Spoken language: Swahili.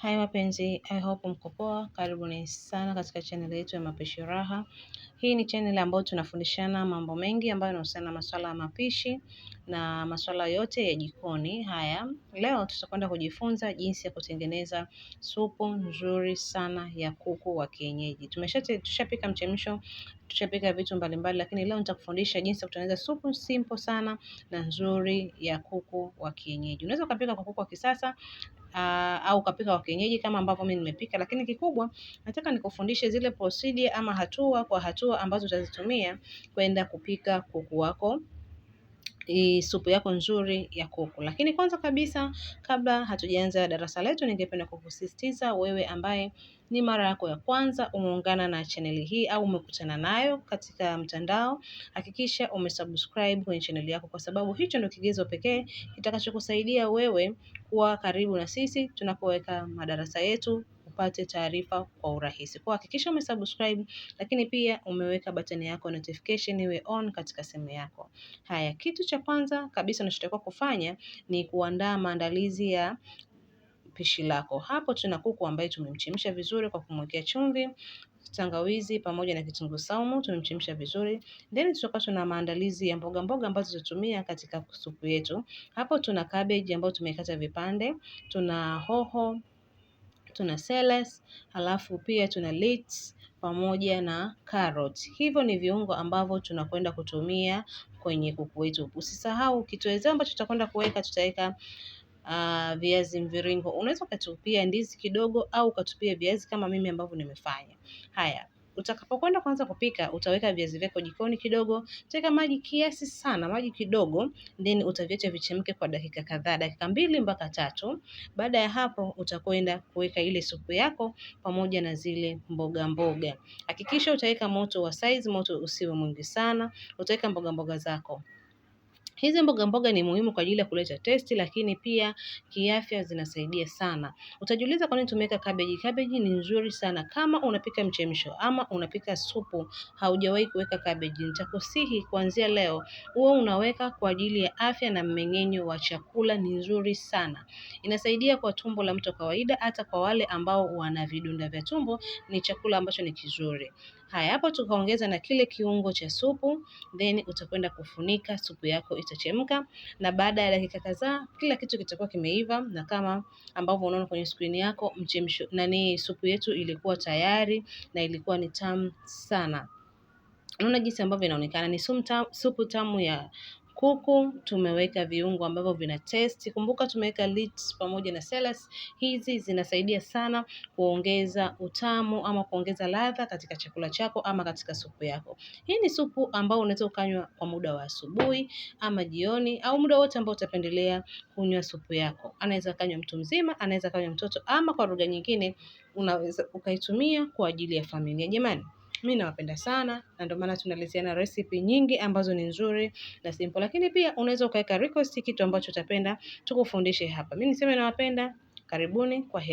Hai wapenzi, I hope mko poa. Karibuni sana katika channel yetu ya Mapishi Raha. Hii ni channel ambayo tunafundishana mambo mengi ambayo yanahusiana na masuala ya mapishi na masuala yote ya jikoni. Haya, leo tutakwenda kujifunza jinsi ya kutengeneza supu nzuri sana ya kuku wa kienyeji. Tushapika mchemsho, tushapika vitu mbalimbali, lakini leo nitakufundisha jinsi ya kutengeneza supu simple sana na nzuri ya kuku wa kienyeji. Unaweza kupika kwa kuku wa kisasa au ukapika wa kienyeji kama ambavyo mimi nimepika, lakini kikubwa nataka nikufundishe zile procedure ama hatua kwa hatua ambazo utazitumia kwenda kupika kuku wako supu yako nzuri ya kuku. Lakini kwanza kabisa, kabla hatujaanza darasa letu, ningependa kukusisitiza wewe ambaye ni mara yako ya kwanza umeungana na channel hii au umekutana nayo katika mtandao, hakikisha umesubscribe kwenye channel yako, kwa sababu hicho ndio kigezo pekee kitakachokusaidia wewe kuwa karibu na sisi tunapoweka madarasa yetu, upate taarifa kwa urahisi. Kwa hakikisha umesubscribe, lakini pia umeweka button yako notification iwe on katika simu yako. Haya, kitu cha kwanza kabisa unachotakiwa kufanya ni kuandaa maandalizi ya pishi lako. Hapo tuna kuku ambaye tumemchemsha vizuri kwa kumwekea chumvi, tangawizi pamoja na kitunguu saumu, tumemchemsha vizuri. Then tutakuwa tuna maandalizi ya mboga mboga ambazo tutatumia katika supu yetu. Hapo tuna cabbage ambayo tumekata vipande, tuna hoho, tuna celery, halafu pia tuna leeks pamoja na carrot. Hivyo ni viungo ambavyo tunakwenda kutumia kwenye kuku wetu. Usisahau kitoweo ambacho tutakwenda kuweka, tutaweka viazi mviringo. Unaweza ukatupia ndizi kidogo au ukatupia viazi kama mimi ambavyo nimefanya. Haya, utakapokwenda kwanza kupika, utaweka viazi vyako jikoni kidogo, utaweka maji kiasi sana, maji kidogo, then utaviacha vichemke kwa dakika kadhaa, dakika 2 mpaka 3. Baada ya hapo utakwenda kuweka ile supu yako pamoja na zile mboga mboga. Hakikisha utaweka moto wa size, moto usiwe mwingi sana. Utaweka mboga mboga zako. Hizi mboga mboga ni muhimu kwa ajili ya kuleta testi, lakini pia kiafya zinasaidia sana. Utajiuliza kwa nini tumeweka cabbage? Cabbage ni nzuri sana. Kama unapika mchemsho ama unapika supu haujawahi kuweka cabbage, nitakusihi kuanzia leo uwe unaweka kwa ajili ya afya na mmeng'enyo wa chakula. Ni nzuri sana. Inasaidia kwa tumbo la mtu kawaida, hata kwa wale ambao wana vidonda vya tumbo ni chakula ambacho ni kizuri. Haya, hapo tukaongeza na kile kiungo cha supu, then utakwenda kufunika, supu yako itachemka, na baada ya dakika kadhaa kila kitu kitakuwa kimeiva, na kama ambavyo unaona kwenye screen yako supu yetu ilikuwa tayari na ilikuwa ni tamu sana. Unaona jinsi ambavyo inaonekana ni supu tamu ya kuku. Tumeweka viungo ambavyo vina taste. Kumbuka tumeweka leeks pamoja na celery. Hizi zinasaidia sana kuongeza utamu ama kuongeza ladha katika chakula chako ama katika supu yako. Hii ni supu ambayo unaweza ukanywa kwa muda wa asubuhi ama jioni au muda wote ambao utapendelea kunywa supu yako. Anaweza kanywa mtu mzima, anaweza kanywa mtoto, ama kwa lugha nyingine unaweza ukaitumia kwa ajili ya familia. Jamani, mimi nawapenda sana na ndio maana tunaleteana recipe nyingi ambazo ni nzuri na simple, lakini pia unaweza ukaweka request kitu ambacho utapenda tukufundishe hapa. Mimi niseme nawapenda, karibuni, kwa heri.